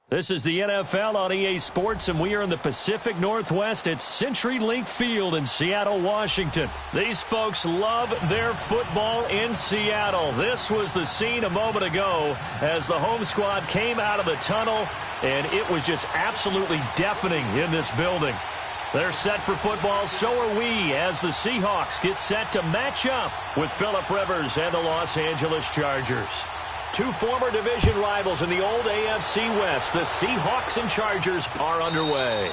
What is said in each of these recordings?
This is the NFL on EA Sports, and we are in the Pacific Northwest at CenturyLink Field in Seattle, Washington. These folks love their football in Seattle. This was the scene a moment ago as the home squad came out of the tunnel, and it was just absolutely deafening in this building. They're set for football, so are we, as the Seahawks get set to match up with Phillip Rivers and the Los Angeles Chargers. Two former division rivals in the old AFC West, the Seahawks and Chargers, are underway.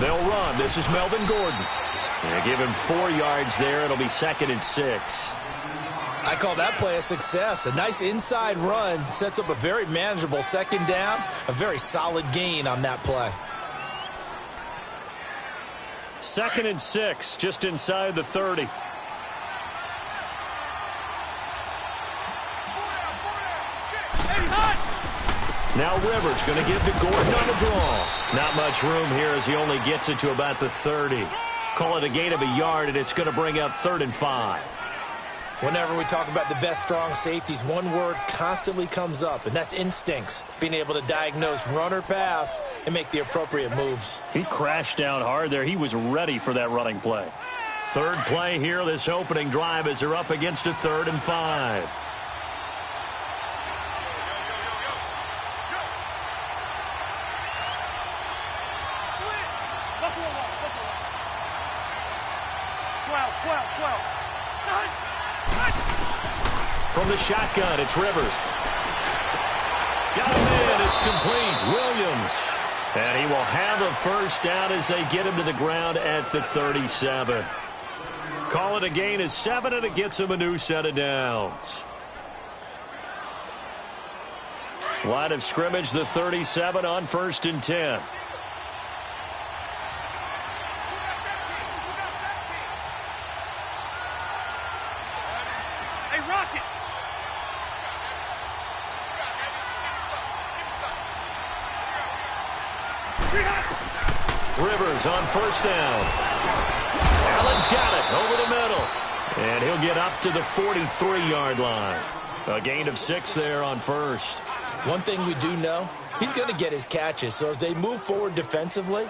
They'll run. This is Melvin Gordon. They give him 4 yards there. It'll be 2nd and 6. I call that play a success. A nice inside run sets up a very manageable 2nd down. A very solid gain on that play. 2nd and 6, just inside the 30. Now Rivers going to give to Gordon on the draw. Not much room here as he only gets it to about the 30. Call it a gain of a yard, and it's going to bring up 3rd and 5. Whenever we talk about the best strong safeties, one word constantly comes up, and that's instincts. Being able to diagnose run or pass and make the appropriate moves. He crashed down hard there. He was ready for that running play. 3rd play here, this opening drive, as they're up against a 3rd and 5. From the shotgun, it's Rivers. Got him in. It's complete. Williams. And he will have a 1st down as they get him to the ground at the 37. Call it a gain of 7, and it gets him a new set of downs. Line of scrimmage, the 37 on 1st and 10. Rivers on 1st down. Allen's got it over the middle. And he'll get up to the 43-yard line. A gain of 6 there on 1st. One thing we do know, he's going to get his catches. So as they move forward defensively,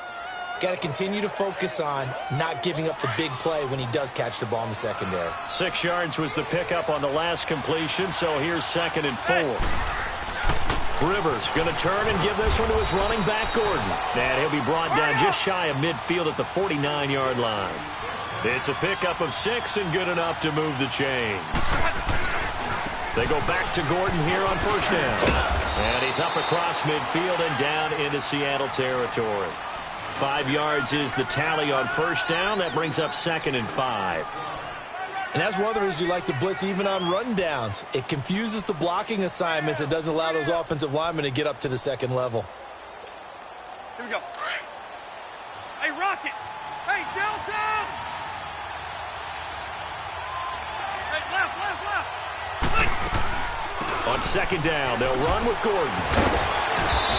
got to continue to focus on not giving up the big play when he does catch the ball in the secondary. 6 yards was the pickup on the last completion, so here's 2nd and 4. Rivers going to turn and give this one to his running back, Gordon. And he'll be brought down just shy of midfield at the 49-yard line. It's a pickup of 6 and good enough to move the chains. They go back to Gordon here on 1st down. And he's up across midfield and down into Seattle territory. 5 yards is the tally on 1st down. That brings up 2nd and 5. And that's one of the reasons you like to blitz even on rundowns. It confuses the blocking assignments. It doesn't allow those offensive linemen to get up to the 2nd level. Here we go. Hey, Rocket. Hey, Delta. On second down, they'll run with Gordon.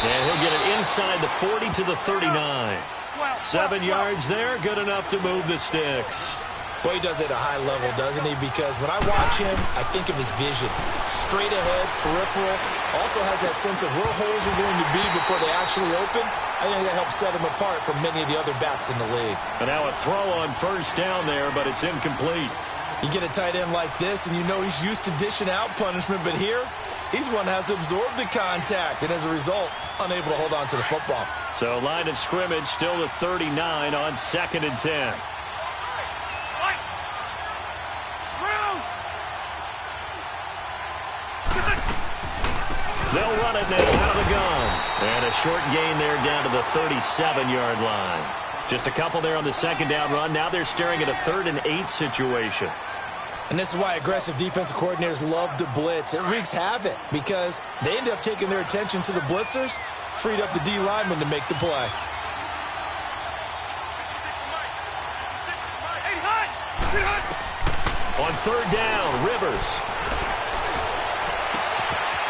And he'll get it inside the 40 to the 39. 7 yards there, good enough to move the sticks. Boy, he does it at a high level, doesn't he? Because when I watch him, I think of his vision. Straight ahead, peripheral. Also has that sense of where holes are going to be before they actually open. I think that helps set him apart from many of the other backs in the league. And now a throw on first down there, but it's incomplete. You get a tight end like this, and you know he's used to dishing out punishment, but here, he's one that has to absorb the contact, and as a result, unable to hold on to the football. So line of scrimmage still the 39 on 2nd and 10. They'll run it now out of the gun. And a short gain there down to the 37-yard line. Just a couple there on the second down run. Now they're staring at a 3rd and 8 situation. And this is why aggressive defensive coordinators love to blitz. It wreaks havoc because they end up taking their attention to the blitzers, freed up the D lineman to make the play. On 3rd down, Rivers.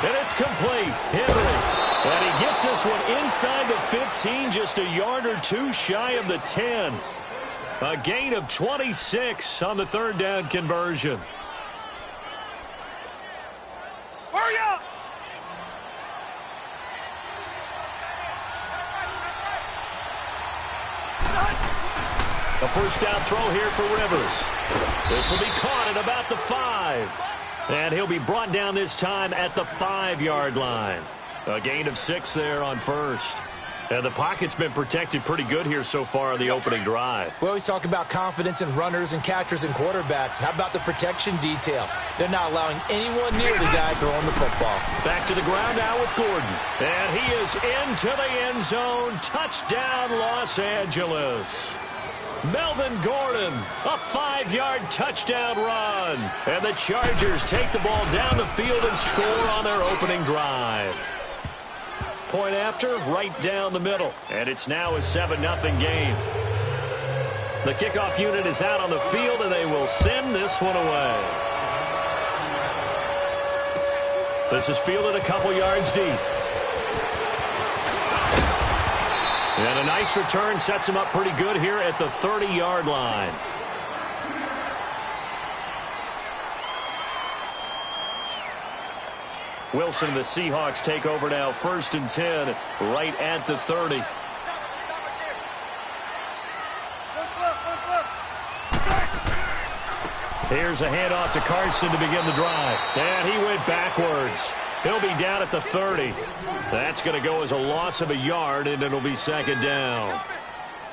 And it's complete. Henry. And he gets this one inside the 15, just a yard or two shy of the 10. A gain of 26 on the 3rd down conversion. Hurry up! A first down throw here for Rivers. This will be caught at about the 5. And he'll be brought down this time at the 5-yard line. A gain of 6 there on first. And the pocket's been protected pretty good here so far on the opening drive. We always talk about confidence in runners and catchers and quarterbacks. How about the protection detail? They're not allowing anyone near the guy throwing the football. Back to the ground now with Gordon. And he is into the end zone. Touchdown, Los Angeles. Melvin Gordon, a 5-yard touchdown run. And the Chargers take the ball down the field and score on their opening drive. Point after, right down the middle. And it's now a 7-0 game. The kickoff unit is out on the field, and they will send this one away. This is fielded a couple yards deep. And a nice return sets him up pretty good here at the 30-yard line. Wilson and the Seahawks take over now, 1st and 10, right at the 30. Here's a handoff to Carson to begin the drive. And he went backwards. He'll be down at the 30. That's going to go as a loss of a yard, and it'll be 2nd down.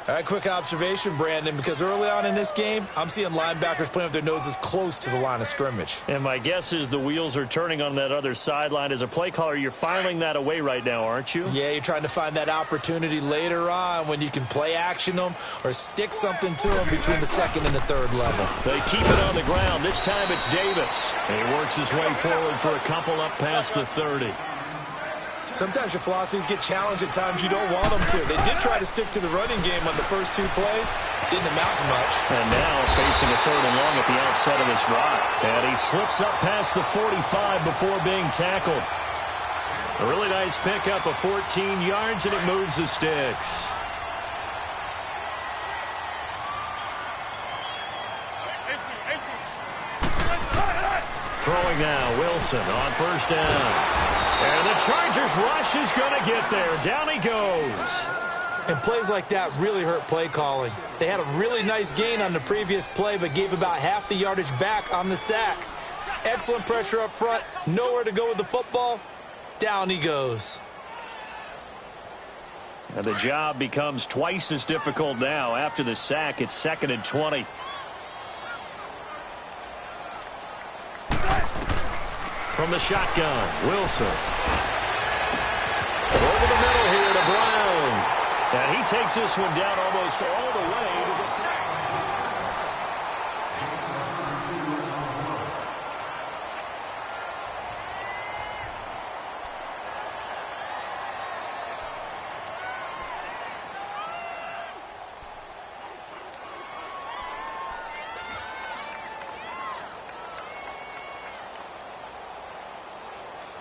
All right, quick observation, Brandon, because early on in this game, I'm seeing linebackers playing with their noses close to the line of scrimmage. And my guess is the wheels are turning on that other sideline. As a play caller, you're filing that away right now, aren't you? Yeah, you're trying to find that opportunity later on when you can play action them or stick something to them between the 2nd and the 3rd level. They keep it on the ground. This time it's Davis. And he works his way forward for a couple up past the 30. Sometimes your philosophies get challenged at times you don't want them to. They did try to stick to the running game on the first 2 plays. Didn't amount to much. And now facing a 3rd and long at the outset of this drive. And he slips up past the 45 before being tackled. A really nice pickup of 14 yards, and it moves the sticks. Throwing now, Wilson on 1st down. And the Chargers rush is going to get there. Down he goes. And plays like that really hurt play calling. They had a really nice gain on the previous play, but gave about half the yardage back on the sack. Excellent pressure up front. Nowhere to go with the football. Down he goes. And the job becomes twice as difficult now. After the sack, it's 2nd and 20. From the shotgun, Wilson. Over the middle here to Brown. And he takes this one down almost all the way to the 30.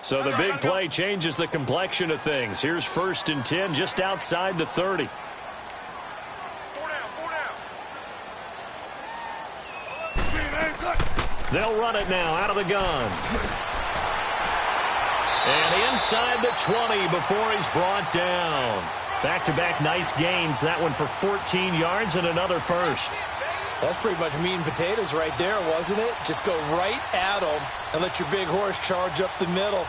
So the big play changes the complexion of things. Here's 1st and 10 just outside the 30. They'll run it now out of the gun. And inside the 20 before he's brought down. Back-to-back nice gains. That one for 14 yards and another first. That's pretty much meat and potatoes right there, wasn't it? Just go right at them and let your big horse charge up the middle.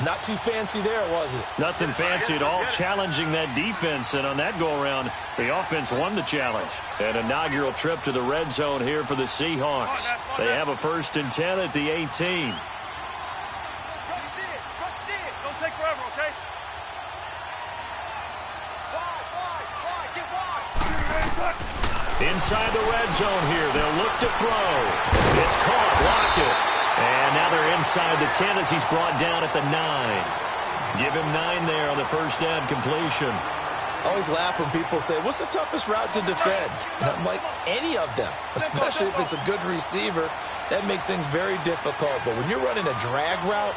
Not too fancy there, was it? Nothing fancy at all, challenging that defense. And on that go-around, the offense won the challenge. An inaugural trip to the red zone here for the Seahawks. They have a 1st and 10 at the 18. Don't take forever, okay? Inside the red zone here, they'll look to throw. It's caught, Lockett. And now they're inside the 10 as he's brought down at the 9. Give him 9 there on the first down completion. I always laugh when people say, what's the toughest route to defend? And I'm like, any of them, especially if it's a good receiver. That makes things very difficult. But when you're running a drag route,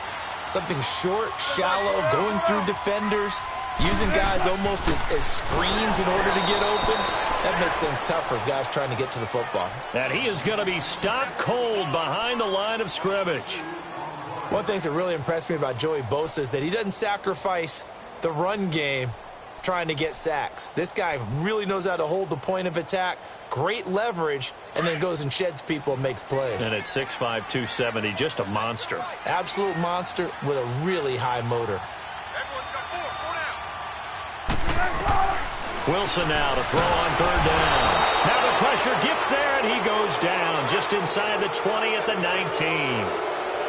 something short, shallow, going through defenders, using guys almost as screens in order to get open, that makes things tough for guys trying to get to the football. And he is going to be stopped cold behind the line of scrimmage. One of the things that really impressed me about Joey Bosa is that he doesn't sacrifice the run game trying to get sacks. This guy really knows how to hold the point of attack, great leverage, and then goes and sheds people and makes plays. And at 6'5", 270, just a monster. Absolute monster with a really high motor. Wilson now to throw on 3rd down. Now the pressure gets there, and he goes down just inside the 20 at the 19.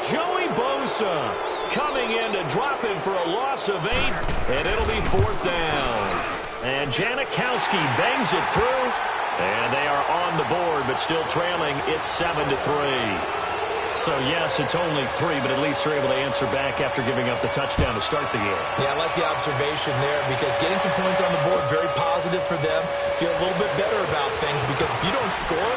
Joey Bosa coming in to him for a loss of 8, and it'll be 4th down. And Janikowski bangs it through, and they are on the board, but still trailing. It's 7-3. So, yes, it's only 3, but at least they're able to answer back after giving up the touchdown to start the game. Yeah, I like the observation there because getting some points on the board, very positive for them. Feel a little bit better about things because if you don't score,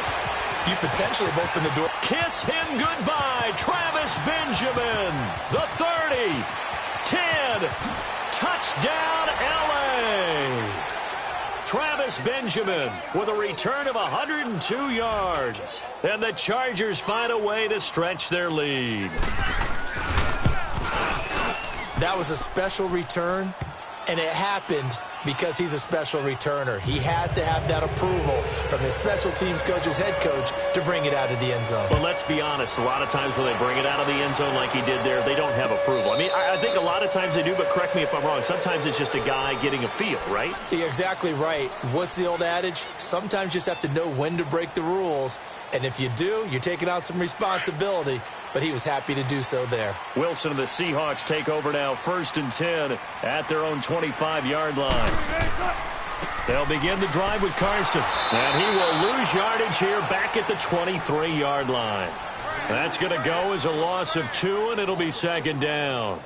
you potentially have opened the door. Kiss him goodbye, Travis Benjamin. The 30, 10, touchdown, L.A. Travis Benjamin with a return of 102 yards. And the Chargers find a way to stretch their lead. That was a special return, and it happened because he's a special returner. He has to have that approval from his special teams coach's head coach to bring it out of the end zone. But let's be honest, a lot of times when they bring it out of the end zone like he did there, they don't have approval. I mean, I think a lot of times they do, but correct me if I'm wrong. Sometimes it's just a guy getting a feel, right? You're exactly right. What's the old adage? Sometimes you just have to know when to break the rules. And if you do, you're taking on some responsibility. But he was happy to do so there. Wilson and the Seahawks take over now, 1st and 10 at their own 25-yard line. They'll begin the drive with Carson. And he will lose yardage here back at the 23-yard line. That's going to go as a loss of 2, and it'll be 2nd down.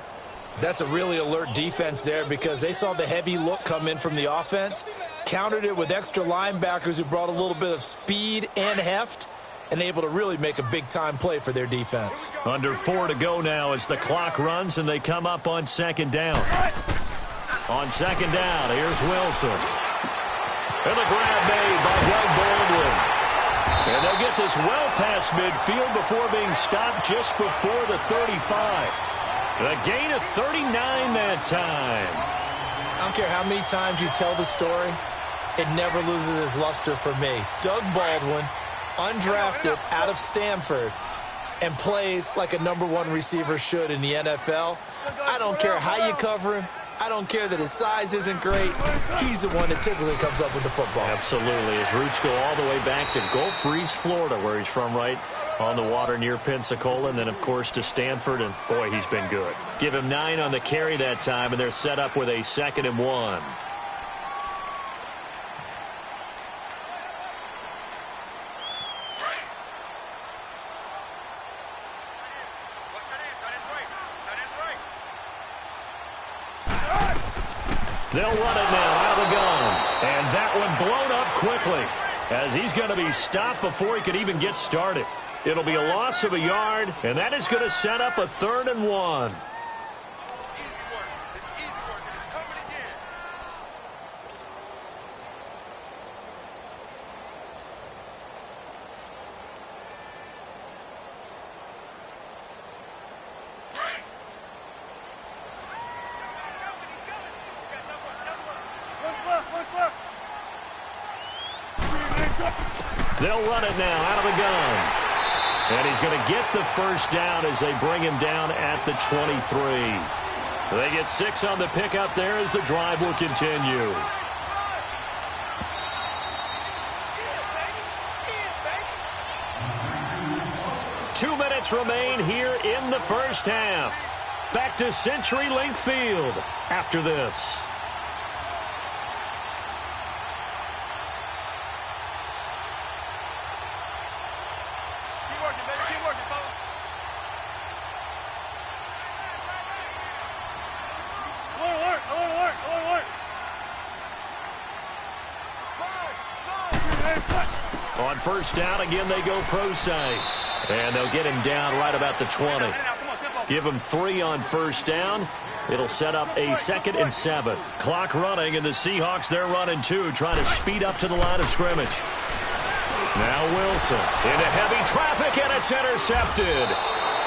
That's a really alert defense there because they saw the heavy look come in from the offense, countered it with extra linebackers who brought a little bit of speed and heft, and able to really make a big-time play for their defense. Under 4 to go now as the clock runs, and they come up on 2nd down. On 2nd down, here's Wilson. And the grab made by Doug Baldwin. And they'll get this well past midfield before being stopped just before the 35. A gain of 39 that time. I don't care how many times you tell the story, it never loses its luster for me. Doug Baldwin, undrafted out of Stanford, and plays like a #1 receiver should in the NFL. I don't care how you cover him. I don't care that his size isn't great. He's the one that typically comes up with the football. Absolutely. His roots go all the way back to Gulf Breeze, Florida, where he's from, right on the water near Pensacola, and then, of course, to Stanford, and, boy, he's been good. Give him 9 on the carry that time, and they're set up with a 2nd and 1. They'll run it now out of the gun. And that one blown up quickly as he's going to be stopped before he can even get started. It'll be a loss of a yard, and that is going to set up a 3rd and 1. They'll run it now out of the gun. And he's going to get the first down as they bring him down at the 23. They get 6 on the pickup there as the drive will continue. Two minutes remain here in the first half. Back to CenturyLink Field after this. Keep working, baby. Keep working, fellas. Alert. On first down, again, they go pro-size. And they'll get him down right about the 20. Give him 3 on first down. It'll set up a 2nd and 7. Clock running, and the Seahawks, they're running 2, trying to speed up to the line of scrimmage. Now Wilson into heavy traffic, and it's intercepted.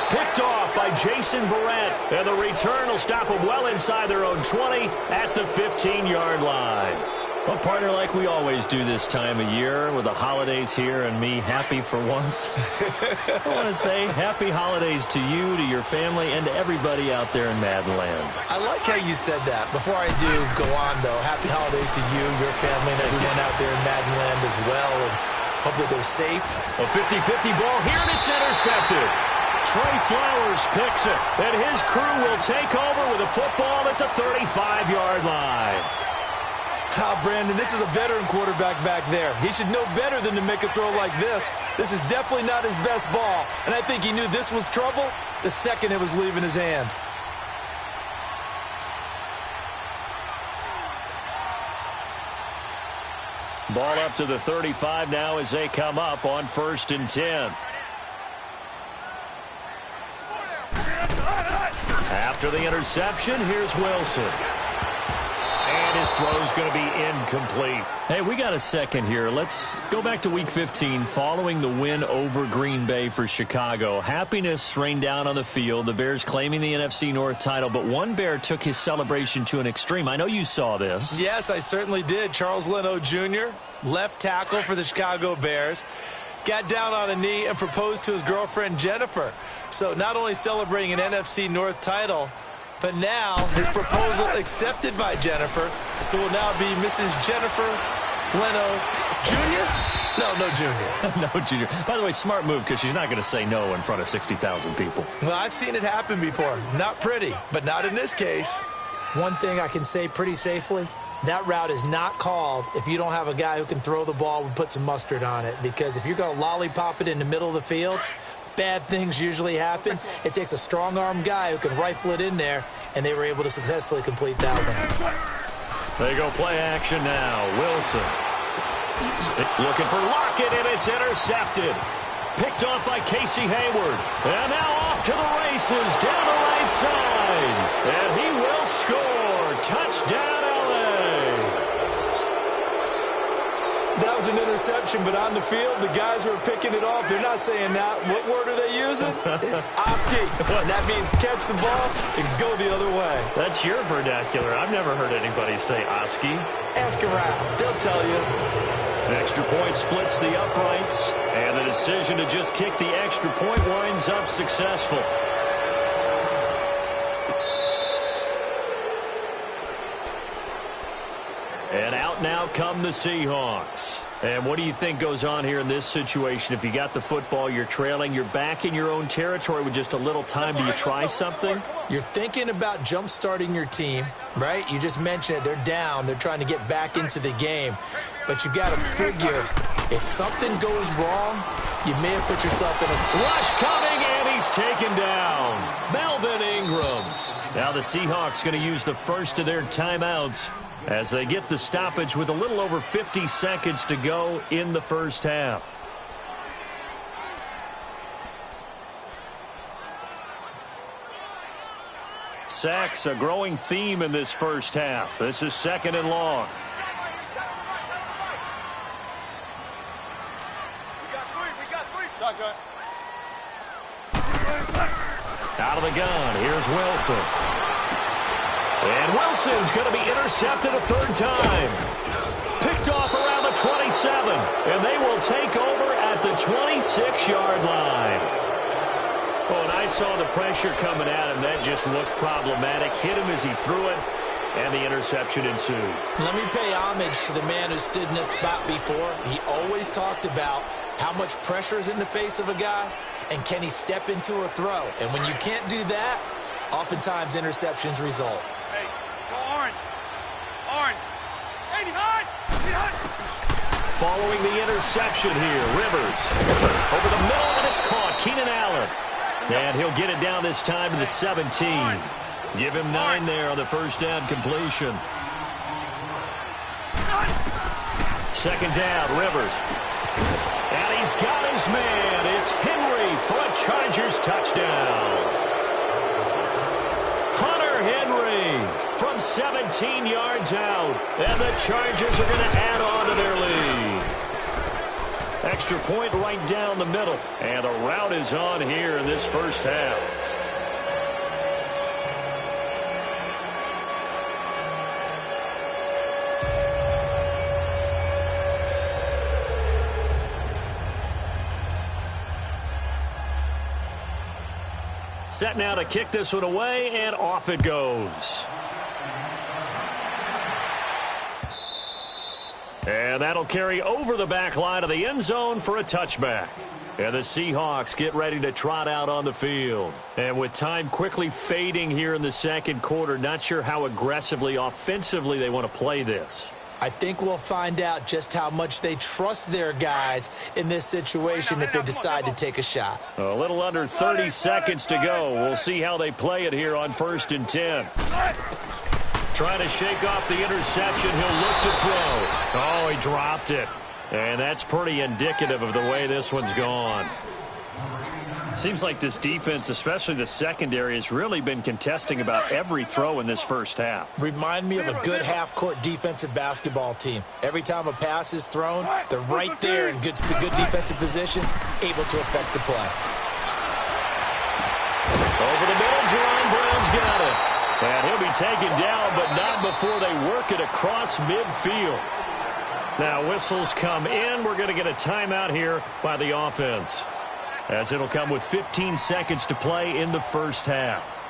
Picked off by Jason Verrett, and the return will stop them well inside their own 20 at the 15-yard line. Well, partner, like we always do this time of year with the holidays here and me happy for once. I want to say happy holidays to you, to your family, and to everybody out there in Madden land. I like how you said that. Before I do go on, though, happy holidays to you, your family, and everyone out there in Madden land as well, and hope that they're safe. A 50-50 ball here, and it's intercepted. Trey Flowers picks it, and his crew will take over with a football at the 35-yard line. Brandon, this is a veteran quarterback back there. He should know better than to make a throw like this. This is definitely not his best ball, and I think he knew this was trouble the second it was leaving his hand. Ball up to the 35 now as they come up on 1st and 10. After the interception, here's Wilson. And his throw's going to be incomplete. Hey, we got a second here. Let's go back to Week 15 following the win over Green Bay for Chicago. Happiness rained down on the field. The Bears claiming the NFC North title, but one Bear took his celebration to an extreme. I know you saw this. Yes, I certainly did. Charles Leno Jr., left tackle for the Chicago Bears, got down on a knee and proposed to his girlfriend Jennifer. So not only celebrating an NFC North title, but now his proposal accepted by Jennifer, who will now be Mrs. Jennifer Leno Jr.? No Jr. No, Junior. By the way, smart move because she's not going to say no in front of 60,000 people. Well, I've seen it happen before. Not pretty, but not in this case. One thing I can say pretty safely, that route is not called if you don't have a guy who can throw the ball and put some mustard on it. Because if you're going to lollipop it in the middle of the field, bad things usually happen. It takes a strong-arm guy who can rifle it in there, and they were able to successfully complete that one. They go play action now. Wilson looking for Lockett, and it's intercepted. Picked off by Casey Hayward. And now off to the races down the right side. And he will score. Touchdown, L.A. That was an interception, but on the field, the guys who are picking it off, they're not saying that. What word are they using? It's Oski. And that means catch the ball and go the other way. That's your vernacular. I've never heard anybody say Oski. Ask around. They'll tell you. Extra point splits the uprights, and the decision to just kick the extra point winds up successful. And out now come the Seahawks. And what do you think goes on here in this situation? If you got the football, you're trailing, you're back in your own territory with just a little time. Do you try something? You're thinking about jump-starting your team, right? You just mentioned it. They're down. They're trying to get back into the game. But you got to figure, if something goes wrong, you may have put yourself in a... Rush coming, and he's taken down. Melvin Ingram. Now the Seahawks going to use the first of their timeouts as they get the stoppage with a little over 50 seconds to go in the first half. Sacks, a growing theme in this first half. This is 2nd and long. We got three. Shotgun. Out of the gun, here's Wilson. And Wilson's going to be intercepted a 3rd time. Picked off around the 27, and they will take over at the 26-yard line. Oh, and I saw the pressure coming at him. That just looked problematic. Hit him as he threw it, and the interception ensued. Let me pay homage to the man who stood in this spot before. He always talked about how much pressure is in the face of a guy, and can he step into a throw. And when you can't do that, oftentimes interceptions result. Hey, go orange. Orange. 89. Following the interception here, Rivers. Over the middle, and it's caught. Keenan Allen. And he'll get it down this time to the 17. Give him 9 there on the first down completion. Second down, Rivers. And he's got his man. It's Henry for a Chargers touchdown. Hunter Henry from 17 yards out. And the Chargers are going to add on to their lead. Extra point right down the middle. And the route is on here in this first half. Set now to kick this one away, and off it goes. And that'll carry over the back line of the end zone for a touchback. And the Seahawks get ready to trot out on the field. And with time quickly fading here in the second quarter, not sure how aggressively, offensively they want to play this. I think we'll find out just how much they trust their guys in this situation if they decide to take a shot. A little under 30 seconds to go. We'll see how they play it here on 1st and 10. Trying to shake off the interception. He'll look to throw. Oh, he dropped it. And that's pretty indicative of the way this one's gone. Seems like this defense, especially the secondary, has really been contesting about every throw in this first half. Remind me of a good half-court defensive basketball team. Every time a pass is thrown, they're right there in good defensive position, able to affect the play. Over the middle, Jerome Brown's got it. And he'll be taken down, but not before they work it across midfield. Now whistles come in. We're going to get a timeout here by the offense, as it'll come with 15 seconds to play in the first half.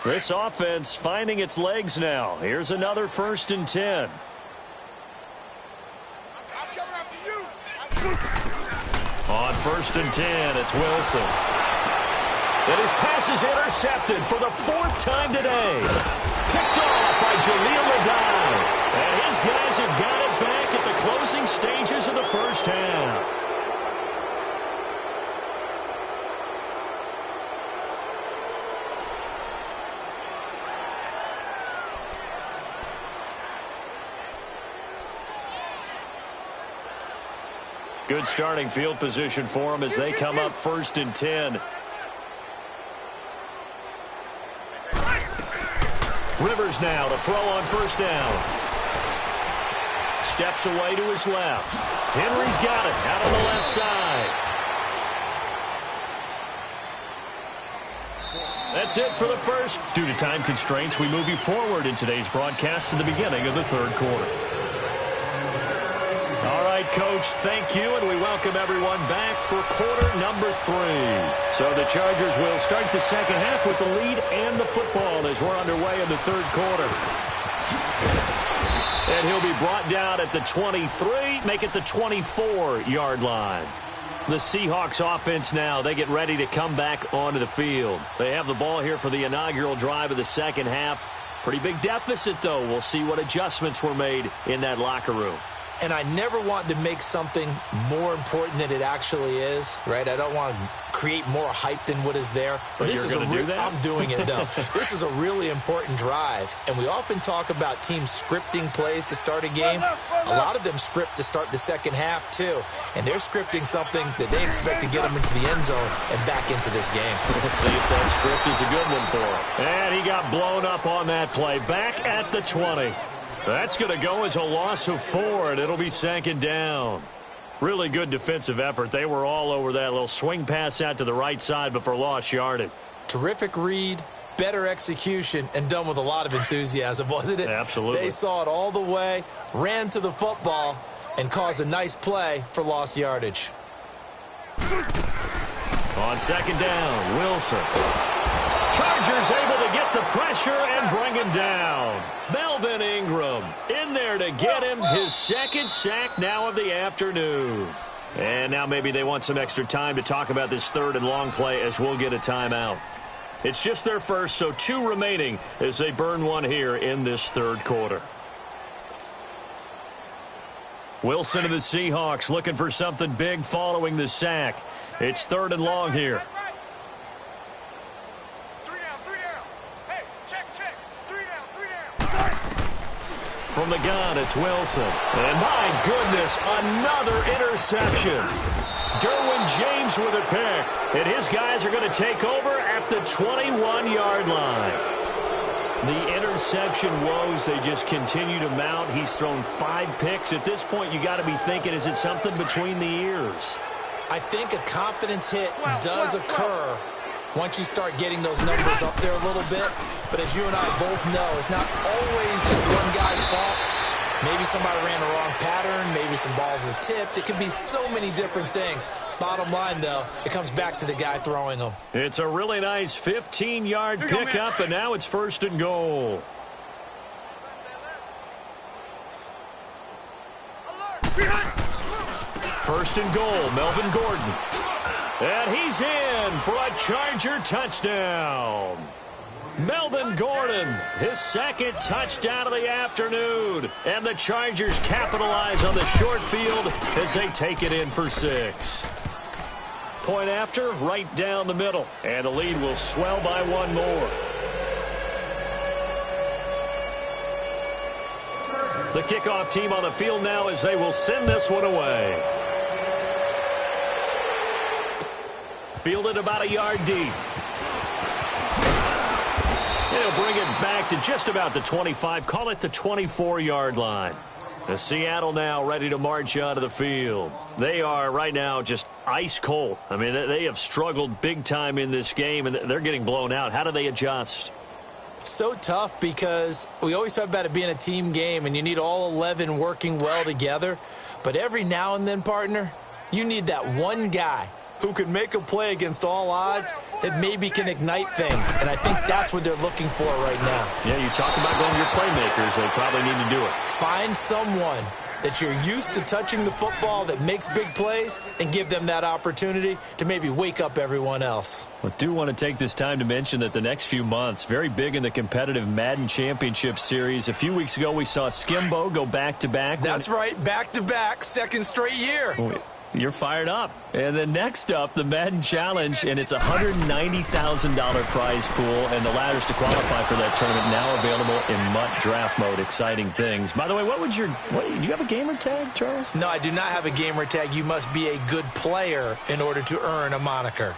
This offense finding its legs now. Here's another 1st and 10. On 1st and 10, it's Wilson. And his pass is intercepted for the 4th time today. Picked off by Jaleel Adai. And his guys have got it back at the closing stages of the first half. Good starting field position for them as they come up 1st and 10. Rivers now to throw on 1st down. Steps away to his left. Henry's got it out on the left side. That's it for the first. Due to time constraints, we move you forward in today's broadcast to the beginning of the 3rd quarter. All right, Coach, thank you, and we welcome everyone back for quarter number 3. So the Chargers will start the second half with the lead and the football as we're underway in the 3rd quarter. And he'll be brought down at the 23, make it the 24-yard line. The Seahawks offense now, they get ready to come back onto the field. They have the ball here for the inaugural drive of the second half. Pretty big deficit, though. We'll see what adjustments were made in that locker room. And I never want to make something more important than it actually is, right? I don't want to create more hype than what is there. But this is do that? I'm doing it, though. This is a really important drive. And we often talk about teams scripting plays to start a game. A lot of them script to start the second half, too. And they're scripting something that they expect to get them into the end zone and back into this game. We'll see if that script is a good one for him. And he got blown up on that play. Back at the 20. That's going to go as a loss of 4, and it'll be 2nd down. Really good defensive effort. They were all over that little swing pass out to the right side before lost yardage. Terrific read, better execution, and done with a lot of enthusiasm, wasn't it? Absolutely. They saw it all the way, ran to the football, and caused a nice play for lost yardage. On second down, Wilson. Chargers able to get the pressure and bring him down. Melvin Ingram in there to get him his second sack now of the afternoon. And now maybe they want some extra time to talk about this third and long play as we'll get a timeout. It's just their first, so 2 remaining as they burn one here in this third quarter. Wilson of the Seahawks looking for something big following the sack. It's third and long here. 3 down. Hey, check. 3 down. From the gun, it's Wilson. And my goodness, another interception. Derwin James with a pick. And his guys are going to take over at the 21-yard line. The interception woes, they just continue to mount. He's thrown 5 picks. At this point, you got to be thinking, is it something between the ears? I think a confidence hit does occur once you start getting those numbers up there a little bit. But as you and I both know, it's not always just one guy's fault. Maybe somebody ran the wrong pattern. Maybe some balls were tipped. It can be so many different things. Bottom line, though, it comes back to the guy throwing them. It's a really nice 15-yard pickup, and now it's first and goal. First and goal, Melvin Gordon. And he's in for a Charger touchdown. Melvin Gordon, his second touchdown of the afternoon. And the Chargers capitalize on the short field as they take it in for 6. Point after, right down the middle. And the lead will swell by 1 more. The kickoff team on the field now as they will send this one away. Fielded about a yard deep. He'll bring it back to just about the 25, call it the 24-yard line. The Seattle now ready to march out of the field. They are right now just ice cold. I mean, they have struggled big time in this game, and they're getting blown out. How do they adjust? So tough because we always talk about it being a team game, and you need all 11 working well together. But every now and then, partner, you need that one guy who can make a play against all odds that maybe can ignite things. And I think that's what they're looking for right now. Yeah, you talk about going to your playmakers. They probably need to do it. Find someone that you're used to touching the football that makes big plays and give them that opportunity to maybe wake up everyone else. I do want to take this time to mention that the next few months, very big in the competitive Madden Championship Series. A few weeks ago, we saw Skimbo go back-to-back. That's right, back-to-back, second straight year. You're fired up. And then next up, the Madden Challenge, and it's a $190,000 prize pool, and the ladders to qualify for that tournament now available in MUT draft mode. Exciting things. By the way, do you have a gamer tag, Charles? No, I do not have a gamer tag. You must be a good player in order to earn a moniker.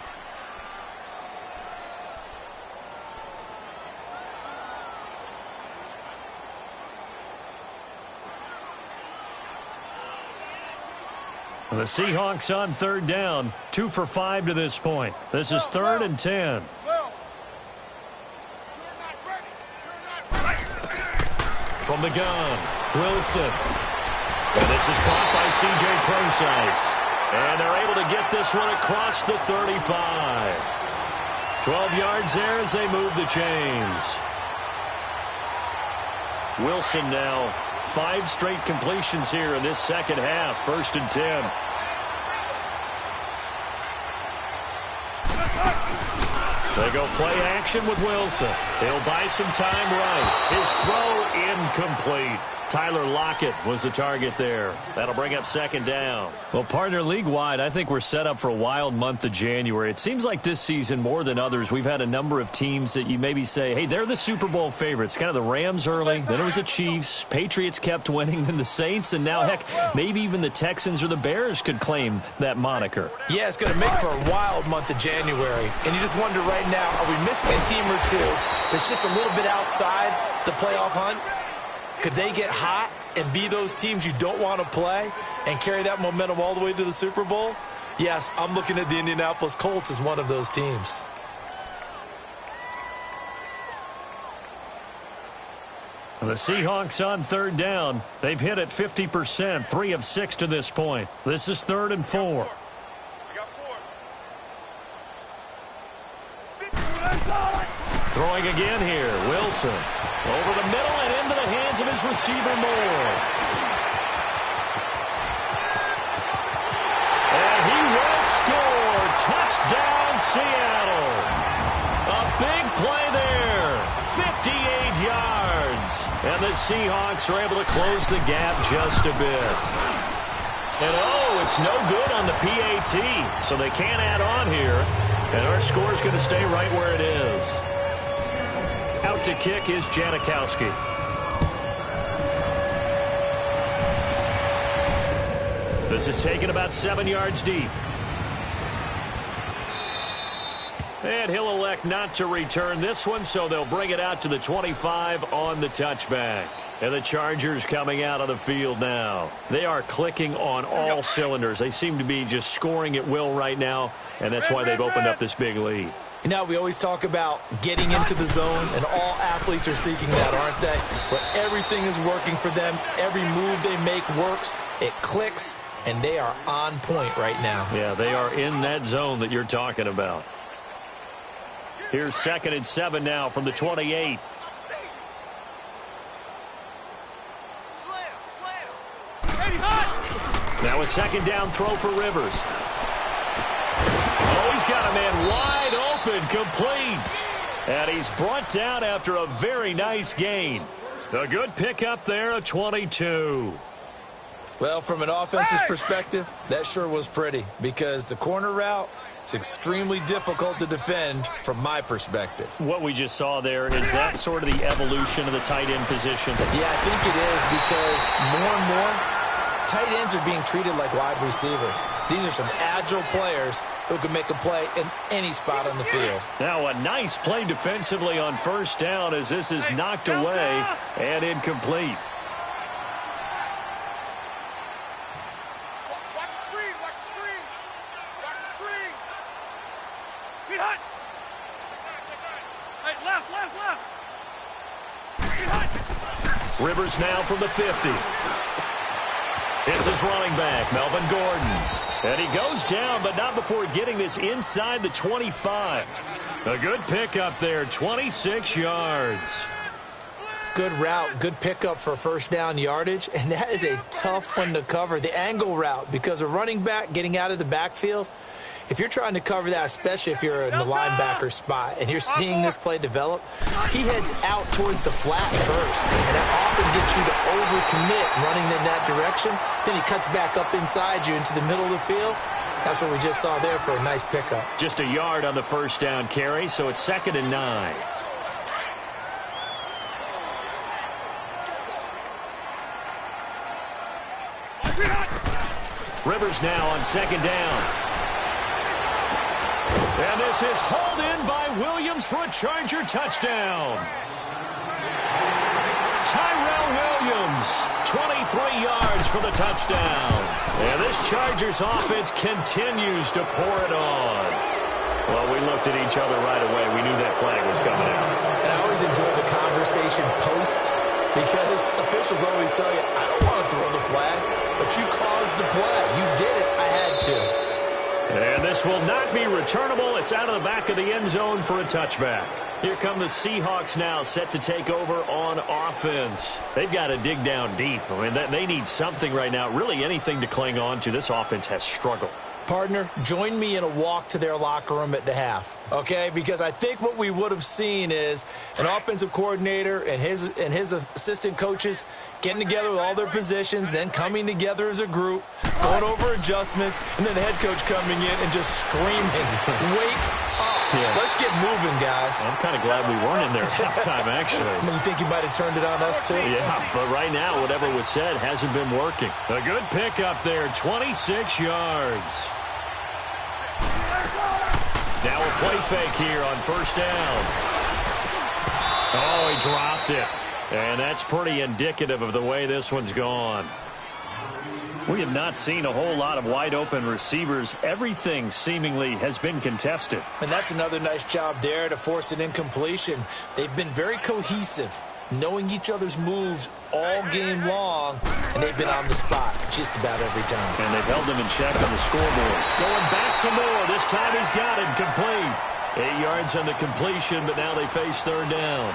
The Seahawks on third down, 2 for 5 to this point. This is third and 10. From the gun, Wilson. And this is caught by C.J. Procise. And they're able to get this one across the 35. 12 yards there as they move the chains. Wilson now 5 straight completions here in this second half. First and 10. They go play action with Wilson. He'll buy some time right. His throw incomplete. Tyler Lockett was the target there. That'll bring up second down. Well, partner, league-wide, I think we're set up for a wild month of January. It seems like this season, more than others, we've had a number of teams that you maybe say, hey, they're the Super Bowl favorites. Kind of the Rams early, then it was the Chiefs. Patriots kept winning, then the Saints, and now, heck, maybe even the Texans or the Bears could claim that moniker. Yeah, it's going to make for a wild month of January. And you just wonder right now, are we missing a team or two that's just a little bit outside the playoff hunt? Could they get hot and be those teams you don't want to play and carry that momentum all the way to the Super Bowl? Yes, I'm looking at the Indianapolis Colts as one of those teams. The Seahawks on third down. They've hit it 50%, 3 of 6 to this point. This is 3rd and 4. We got 4. Throwing again here. Wilson over the middle and into the hands of his receiver Moore. And he will score. Touchdown, Seattle. A big play there. 58 yards. And the Seahawks are able to close the gap just a bit. And oh, it's no good on the PAT. So they can't add on here. And our score is going to stay right where it is. Out to kick is Janikowski. This is taken about 7 yards deep. And he'll elect not to return this one, so they'll bring it out to the 25 on the touchback. And the Chargers coming out of the field now. They are clicking on all cylinders. They seem to be just scoring at will right now, and that's why they've opened up this big lead. You know, we always talk about getting into the zone, and all athletes are seeking that, aren't they? Where everything is working for them. Every move they make works. It clicks, and they are on point right now. Yeah, they are in that zone that you're talking about. Here's 2nd and 7 now from the 28. Now a 2nd down throw for Rivers. Oh, he's got a man wide open, complete. And he's brought down after a very nice gain. A good pickup there, a 22. Well, from an offense's perspective, that sure was pretty because the corner route, it's extremely difficult to defend from my perspective. What we just saw there, is that sort of the evolution of the tight end position? Yeah, I think it is because more and more, tight ends are being treated like wide receivers. These are some agile players who can make a play in any spot on the field. Now a nice play defensively on 1st down as this is knocked away and incomplete. Watch the screen, watch the screen. Watch the screen. Get hot. Check right. Hey, left. Get hot. Rivers now from the 50. It's his running back, Melvin Gordon. And he goes down, but not before getting this inside the 25. A good pickup there, 26 yards. Good route, good pickup for 1st down yardage, and that is a tough one to cover, the angle route, because a running back getting out of the backfield, if you're trying to cover that, especially if you're in the linebacker spot and you're seeing this play develop, he heads out towards the flat first, and that often gets you to overcommit running in that direction. Then he cuts back up inside you into the middle of the field. That's what we just saw there for a nice pickup. Just a yard on the 1st down carry, so it's 2nd and 9. Rivers now on 2nd down. And this is hauled in by Williams for a Charger touchdown. Tyrell Williams, 23 yards for the touchdown. And this Chargers offense continues to pour it on. Well, we looked at each other right away. We knew that flag was coming out. And I always enjoy the conversation post because officials always tell you, I don't want to throw the flag, but you caused the play. You did it. I had to. And this will not be returnable. It's out of the back of the end zone for a touchback. Here come the Seahawks now, set to take over on offense. They've got to dig down deep. I mean, they need something right now, really anything to cling on to. This offense has struggled. Partner, join me in a walk to their locker room at the half, okay? Because I think what we would have seen is an offensive coordinator and his assistant coaches getting together with all their positions, then coming together as a group, going over adjustments, and then the head coach coming in and just screaming, wake up. Yeah. Let's get moving, guys. I'm kind of glad we weren't in there at halftime, actually. You think you might have turned it on us, too? Yeah, but right now, whatever was said hasn't been working. A good pickup there, 26 yards. Now a play fake here on 1st down. Oh, he dropped it. And that's pretty indicative of the way this one's gone. We have not seen a whole lot of wide-open receivers. Everything seemingly has been contested. And that's another nice job there to force an incompletion. They've been very cohesive. knowing each other's moves all game long, and they've been on the spot just about every time. And they've held them in check on the scoreboard. Going back to Moore. This time he's got it complete. 8 yards on the completion, but now they face third down.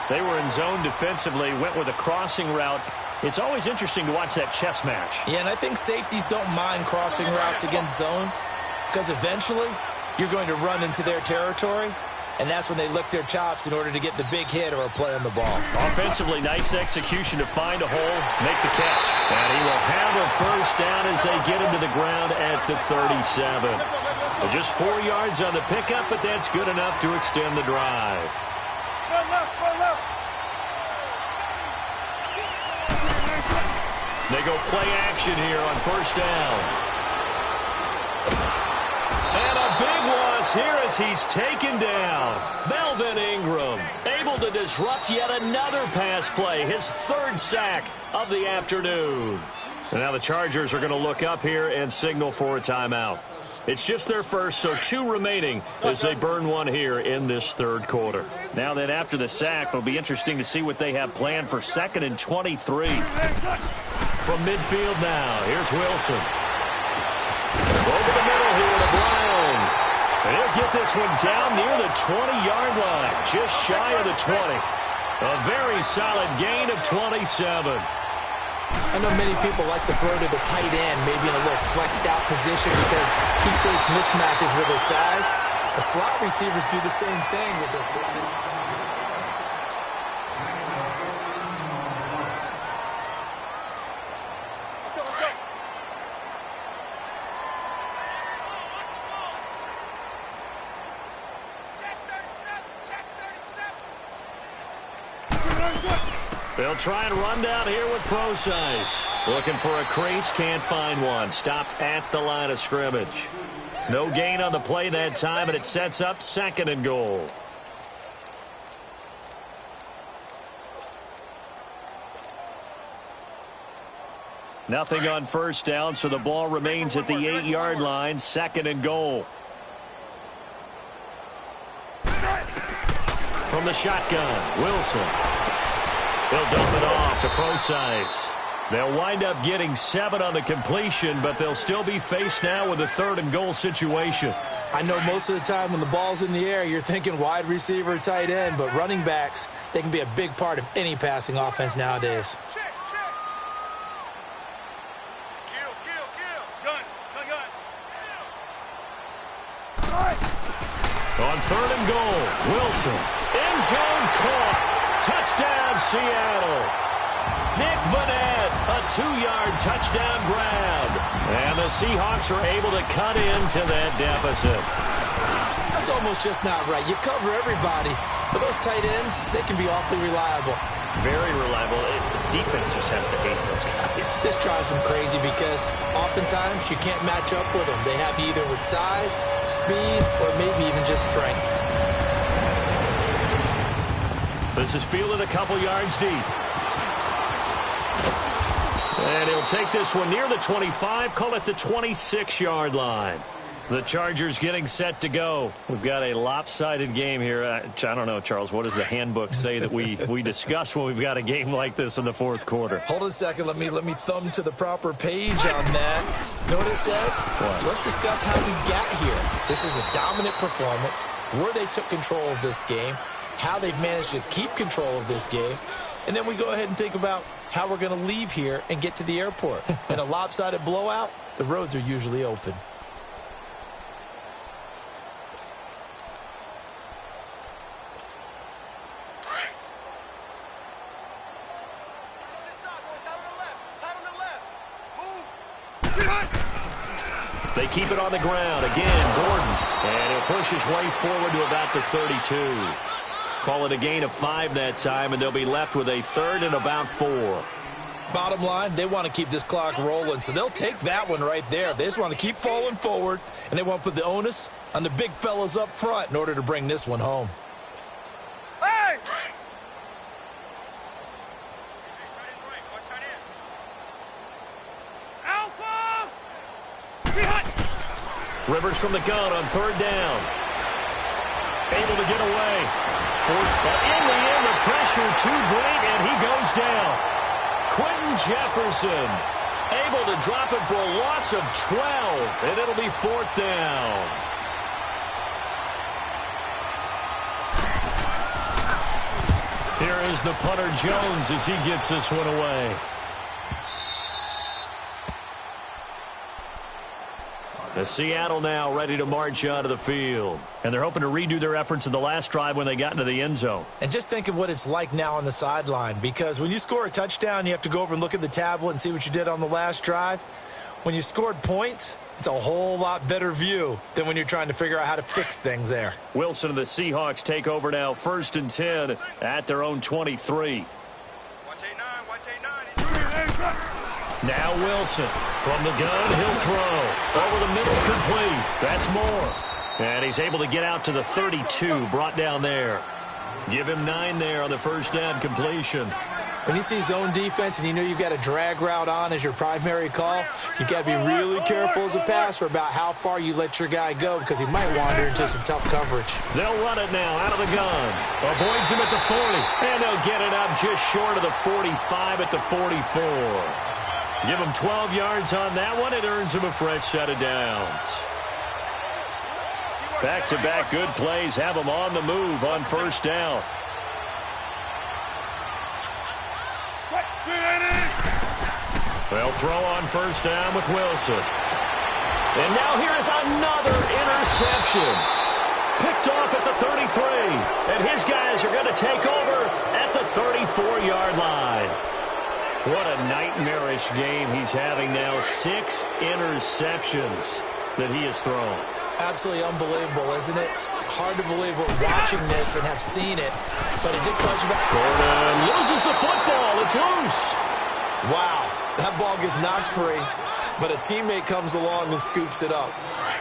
They were in zone defensively, went with a crossing route. It's always interesting to watch that chess match. Yeah, and I think safeties don't mind crossing routes against zone because eventually you're going to run into their territory, and that's when they lick their chops in order to get the big hit or a play on the ball. Offensively, nice execution to find a hole, make the catch. And he will have a first down as they get him to the ground at the 37. Just 4 yards on the pickup, but that's good enough to extend the drive. They go play action here on first down. And a big loss here as he's taken down. Melvin Ingram able to disrupt yet another pass play, his third sack of the afternoon. And now the Chargers are going to look up here and signal for a timeout. It's just their first, so 2 remaining as they burn one here in this third quarter. Now that after the sack, it'll be interesting to see what they have planned for 2nd and 23. From midfield now, here's Wilson. Over the middle here to Brown. And he'll get this one down near the 20-yard line, just shy of the 20. A very solid gain of 27. I know many people like to throw to the tight end, maybe in a little flexed out position because he creates mismatches with his size. The slot receivers do the same thing with their quickness. They'll try and run down here with Procise. Looking for a crease, can't find one. Stopped at the line of scrimmage. No gain on the play that time, and it sets up 2nd and goal. Nothing on first down, so the ball remains at the 8-yard line, 2nd and goal. From the shotgun, Wilson. They'll dump it off to Procise. They'll wind up getting 7 on the completion, but they'll still be faced now with a 3rd and goal situation. I know most of the time when the ball's in the air, you're thinking wide receiver, tight end, but running backs, they can be a big part of any passing offense nowadays. On 3rd and goal, Wilson. End zone caught. Touchdown, Seattle. Nick Vanette, a 2-yard touchdown grab. And the Seahawks are able to cut into that deficit. That's almost just not right. You cover everybody, but those tight ends, they can be awfully reliable. Very reliable. Defense just has to hate those guys. This drives them crazy because oftentimes you can't match up with them. They have you either with size, speed, or maybe even just strength. This is fielded a couple yards deep. And he'll take this one near the 25, call it the 26-yard line. The Chargers getting set to go. We've got a lopsided game here. I don't know, Charles, what does the handbook say that we discuss when we've got a game like this in the fourth quarter? Hold on a second. Let me thumb to the proper page on that. You know what it says? What? Let's discuss how we got here. This is a dominant performance, where they took control of this game, how they've managed to keep control of this game, and then we go ahead and think about how we're going to leave here and get to the airport. In a lopsided blowout, the roads are usually open. They keep it on the ground. Again, Gordon. And he'll push his way forward to about the 32. Call it a gain of 5 that time, and they'll be left with a 3rd and about 4. Bottom line, they want to keep this clock rolling, so they'll take that one right there. They just want to keep falling forward, and they want to put the onus on the big fellas up front in order to bring this one home. Hey! Alpha! Rivers from the gun on 3rd down. Able to get away. fourth. But in the end, the pressure too great, and he goes down. Quentin Jefferson able to drop it for a loss of 12, and it'll be fourth down. Here is the punter Jones as he gets this one away. The Seattle now ready to march onto the field. And they're hoping to redo their efforts in the last drive when they got into the end zone. And just think of what it's like now on the sideline, because when you score a touchdown, you have to go over and look at the tablet and see what you did on the last drive. When you scored points, it's a whole lot better view than when you're trying to figure out how to fix things there. Wilson and the Seahawks take over now, 1st and 10 at their own 23. Watch A9, watch A9. Now Wilson from the gun, he'll throw. Over the middle, complete. That's more. And he's able to get out to the 32, brought down there. Give him 9 there on the first down completion. When you see zone defense and you know you've got a drag route on as your primary call, you got to be really careful as a passer about how far you let your guy go, because he might wander into some tough coverage. They'll run it now out of the gun. Avoids him at the 40. And they'll get it up just short of the 45 at the 44. Give him 12 yards on that one. It earns him a fresh set of downs. Back-to-back good plays have him on the move on first down. They'll throw on first down with Wilson. And now here is another interception. Picked off at the 33. And his guys are going to take over at the 34-yard line. What a nightmarish game he's having now. 6 interceptions that he has thrown. Absolutely unbelievable, isn't it? Hard to believe we're watching this and have seen it, but it just tells you about... Gordon loses the football. It's loose. Wow, that ball gets knocked free, but a teammate comes along and scoops it up.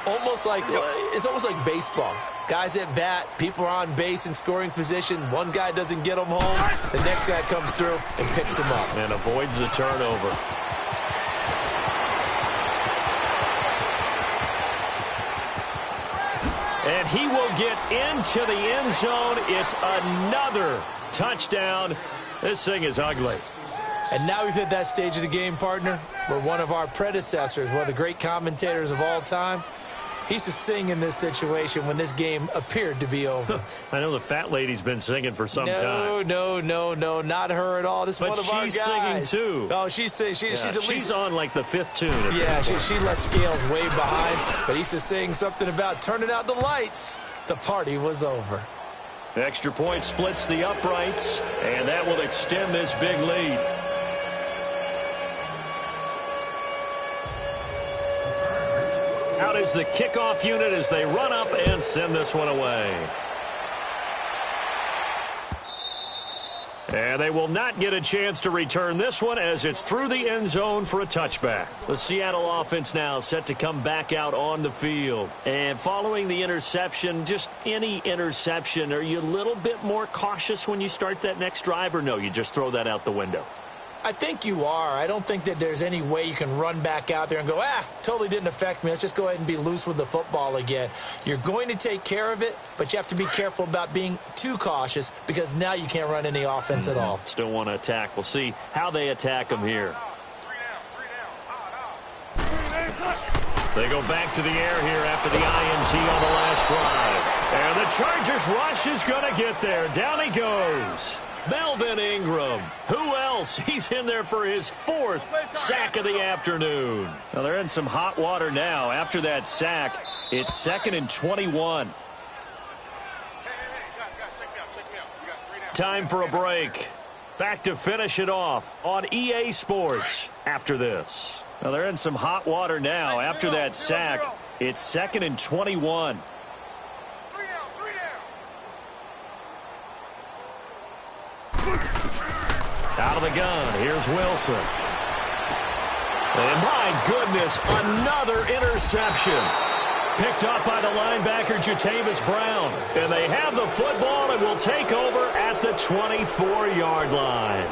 It's almost like baseball. Guys at bat, people are on base in scoring position. One guy doesn't get them home. The next guy comes through and picks him up. And avoids the turnover. And he will get into the end zone. It's another touchdown. This thing is ugly. And now we've hit that stage of the game, partner, where one of our predecessors, one of the great commentators of all time, he used to sing in this situation when this game appeared to be over. I know the fat lady's been singing for some time. No, not her at all. This is one of our guys. But she's singing, too. Oh, she's singing. She's at least... She's on, like, the 5th tune. Yeah, she left Scales way behind. But he used to sing something about turning out the lights. The party was over. Extra point splits the uprights, and that will extend this big lead. Out is the kickoff unit as they run up and send this one away. And they will not get a chance to return this one as it's through the end zone for a touchback. The Seattle offense now set to come back out on the field. And following the interception, just any interception, are you a little bit more cautious when you start that next drive, or no, you just throw that out the window? I think you are. I don't think that there's any way you can run back out there and go, totally didn't affect me. Let's just go ahead and be loose with the football again. You're going to take care of it, but you have to be careful about being too cautious, because now you can't run any offense at all. Still want to attack. We'll see how they attack them here. They go back to the air here after the INT on the last drive. And the Chargers rush is going to get there. Down he goes. Melvin Ingram. Who else? He's in there for his 4th sack of the afternoon. Now they're in some hot water now. After that sack, it's 2nd and 21. Time for a break. Back to finish it off on EA Sports after this. Now they're in some hot water now. After that sack, it's 2nd and 21. Out of the gun, here's Wilson. And my goodness, another interception. Picked up by the linebacker, Jatavis Brown. And they have the football and will take over at the 24-yard line.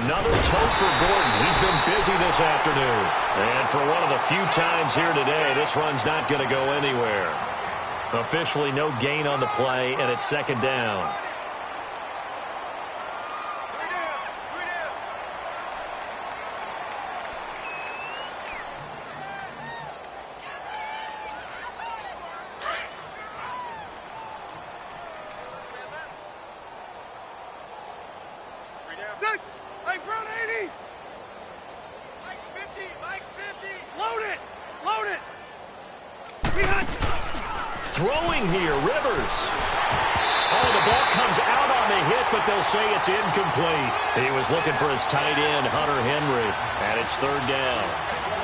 Another tote for Gordon. He's been busy this afternoon. And for one of the few times here today, this run's not going to go anywhere. Officially no gain on the play, and it's second down. Hey, Brown 80! Mike's 50! Mike's 50! Load it! Load it! Throwing here, Rivers. Oh, the ball comes out on the hit, but they'll say it's incomplete. He was looking for his tight end, Hunter Henry, and it's third down.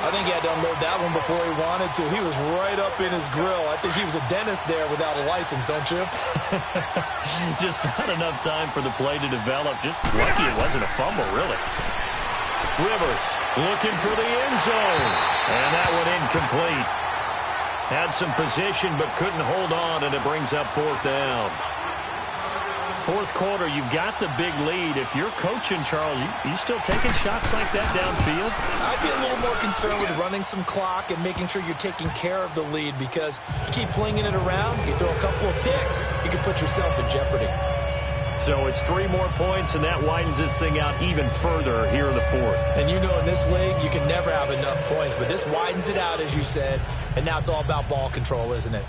I think he had to unload that one before he wanted to. He was right up in his grill. I think he was a dentist there without a license, don't you? Just not enough time for the play to develop. Just lucky it wasn't a fumble, really. Rivers looking for the end zone. And that one incomplete. Had some position but couldn't hold on, and it brings up fourth down. Fourth quarter, you've got the big lead. If you're coaching, Charles, you still taking shots like that downfield? I'd be a little more concerned with running some clock and making sure you're taking care of the lead, because you keep flinging it around, you throw a couple of picks, you can put yourself in jeopardy. So it's 3 more points, and that widens this thing out even further here in the fourth. And you know in this league, you can never have enough points, but this widens it out, as you said, and now it's all about ball control, isn't it?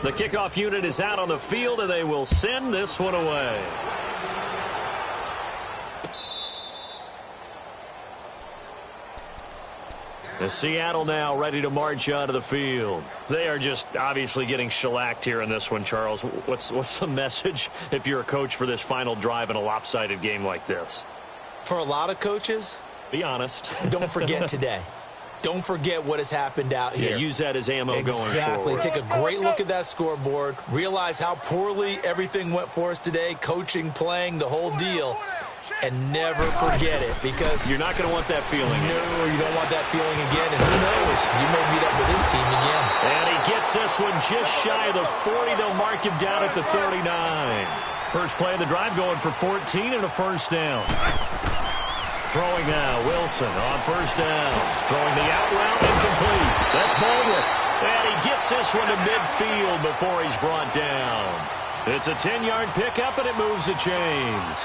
The kickoff unit is out on the field, and they will send this one away. The Seattle now ready to march onto the field. They are just obviously getting shellacked here in this one, Charles. What's the message if you're a coach for this final drive in a lopsided game like this? For a lot of coaches, be honest. Don't forget today. Don't forget what has happened out here. Yeah, use that as ammo going forward. Exactly. Take a great look at that scoreboard. Realize how poorly everything went for us today. Coaching, playing, the whole deal. And never forget it, because you're not going to want that feeling. No, you don't want that feeling again. And who knows? You may meet up with this team again. And he gets this one just shy of the 40. They'll mark him down at the 39. First play of the drive going for 14 and a first down. Throwing now, Wilson on first down. Throwing the out route, incomplete. That's Baldwin. And he gets this one to midfield before he's brought down. It's a 10-yard pickup, and it moves the chains.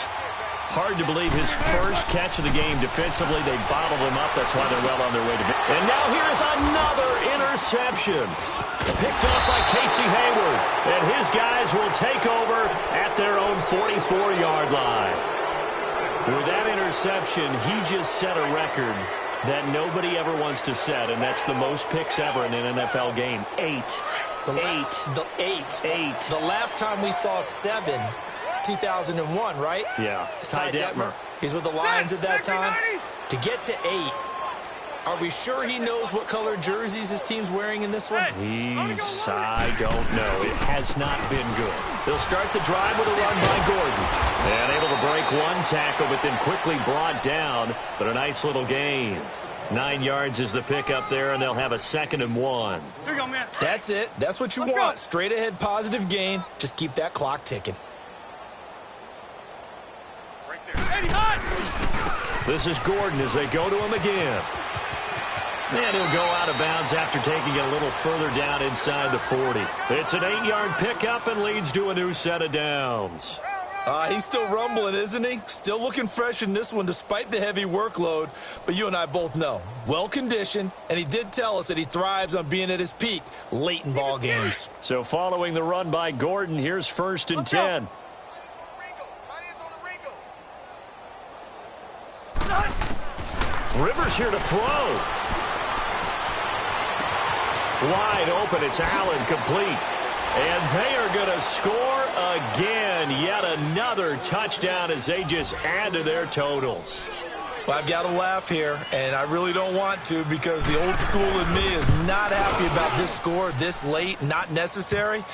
Hard to believe his first catch of the game defensively. They bottled him up. That's why they're well on their way to victory. And now here's another interception. Picked off by Casey Hayward. And his guys will take over at their own 44-yard line. With that interception, he just set a record that nobody ever wants to set, and that's the most picks ever in an NFL game. 8. The last time we saw 7, 2001, right? Yeah. It's Ty Detmer. He's with the Lions at that time. To get to 8, are we sure he knows what color jerseys his team's wearing in this one? I don't know. It has not been good. They'll start the drive with a run by Gordon. And able to break one tackle, but then quickly brought down. But a nice little gain. 9 yards is the pickup there, and they'll have a 2nd and 1. Here you go, man. That's it. That's what you want. Straight ahead, positive gain. Just keep that clock ticking. Right there. Eddie, hot! This is Gordon as they go to him again. And he'll go out of bounds after taking it a little further down inside the 40. It's an 8-yard pickup and leads to a new set of downs. He's still rumbling, isn't he? Still looking fresh in this one despite the heavy workload. But you and I both know, well-conditioned, and he did tell us that he thrives on being at his peak late in ball games. So following the run by Gordon, here's 1st and 10. Rivers here to throw. Wide open, it's Allen, complete. And they are going to score again. Yet another touchdown as they just add to their totals. Well, I've got to laugh here, and I really don't want to, because the old school in me is not happy about this score this late, not necessary.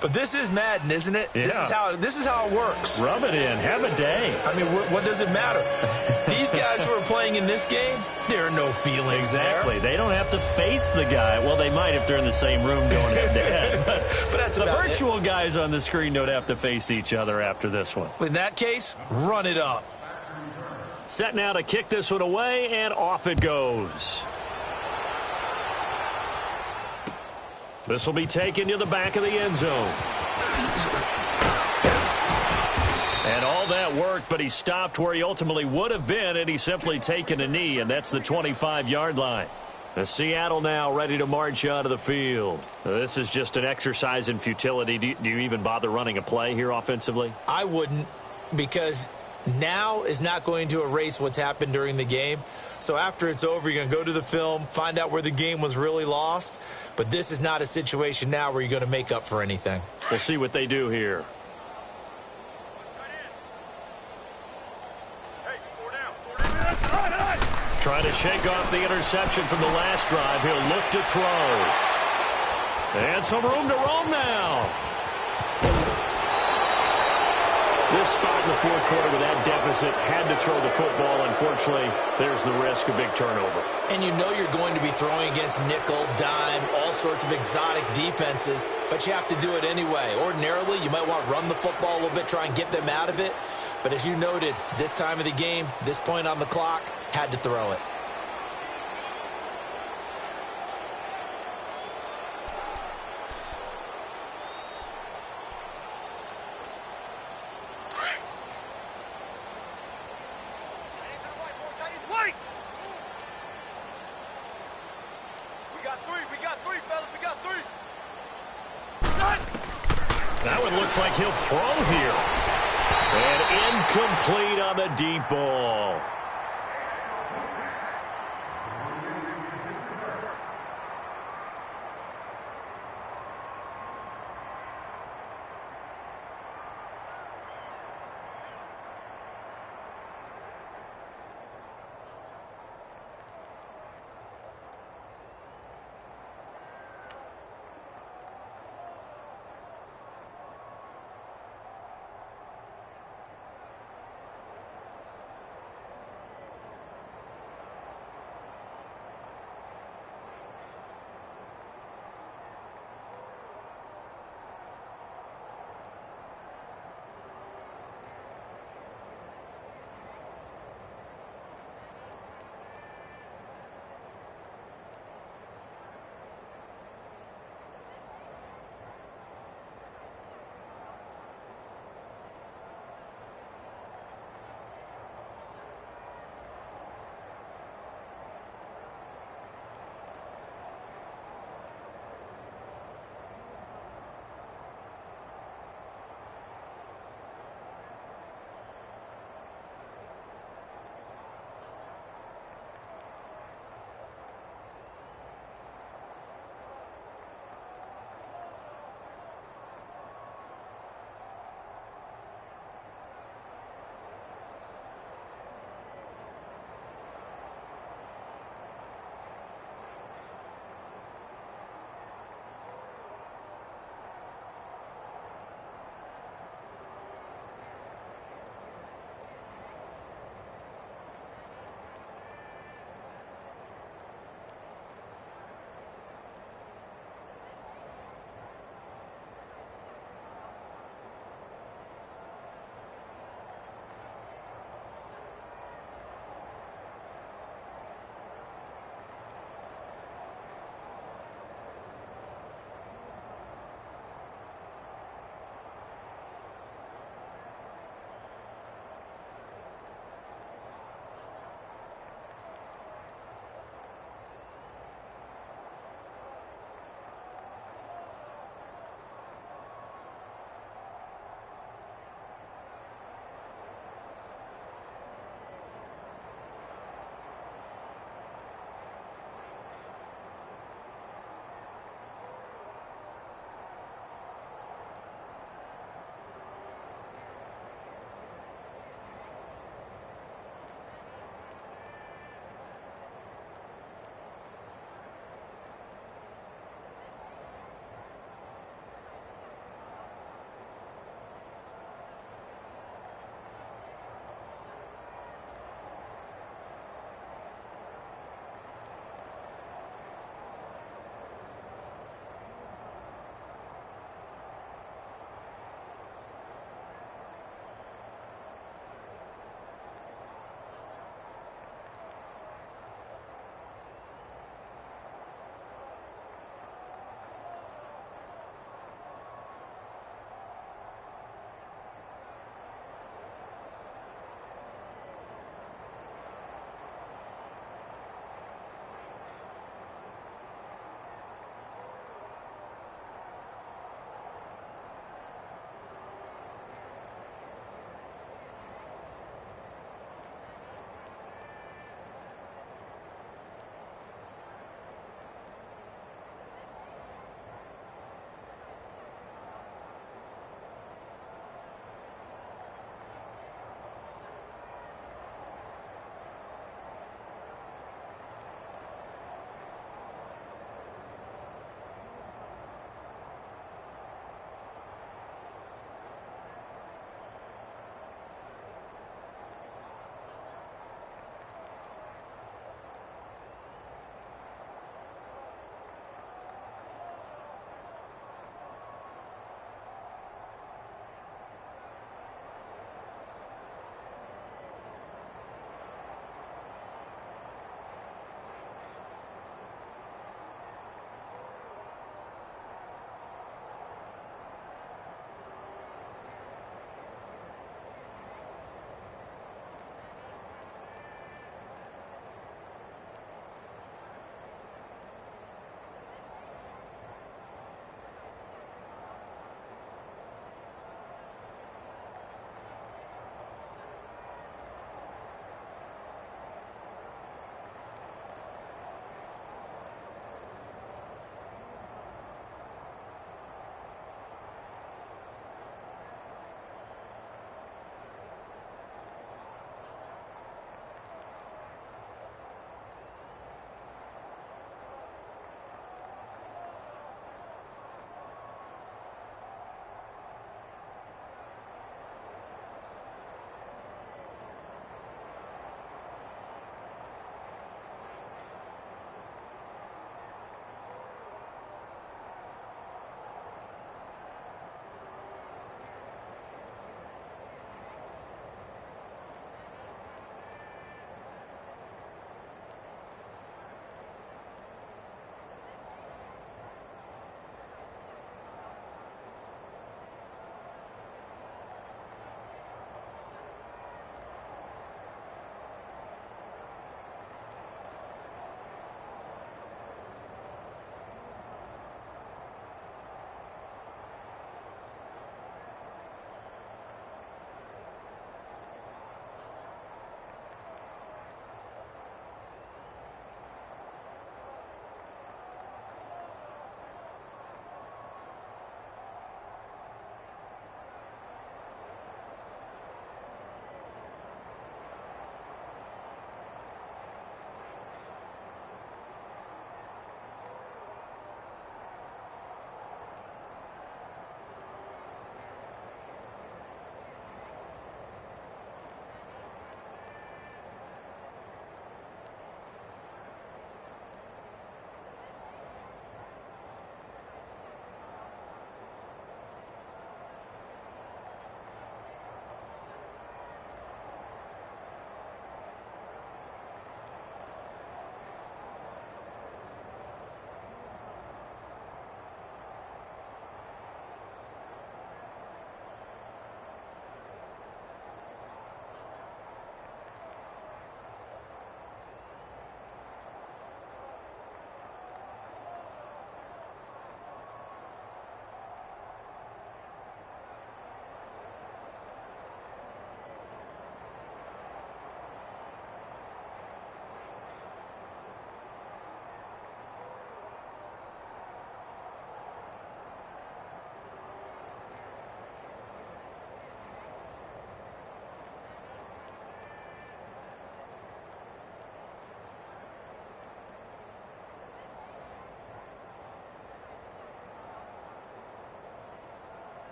But this is Madden, isn't it? Yeah. This is how it works. Rub it in. Have a day. I mean, what does it matter? These guys who are playing in this game, there are no feelings exactly. They don't have to face the guy. Well, they might if they're in the same room going head-to-head. But that's the about virtual guys on the screen don't have to face each other after this one. In that case, run it up. Set now to kick this one away, and off it goes. This will be taken to the back of the end zone. And all that worked, but he stopped where he ultimately would have been, and he's simply taken a knee, and that's the 25-yard line. The Seattle now ready to march out of the field. This is just an exercise in futility. Do you even bother running a play here offensively? I wouldn't, because now is not going to erase what's happened during the game. So after it's over, you're going to go to the film, find out where the game was really lost. But this is not a situation now where you're going to make up for anything. We'll see what they do here. Trying to shake off the interception from the last drive. He'll look to throw. And some room to roam now. This spot in the fourth quarter with that deficit, had to throw the football. Unfortunately, there's the risk of big turnover. And you know you're going to be throwing against nickel, dime, all sorts of exotic defenses, but you have to do it anyway. Ordinarily, you might want to run the football a little bit, try and get them out of it. But as you noted, this time of the game, this point on the clock, had to throw it. That one looks like he'll throw here. And incomplete on the deep ball.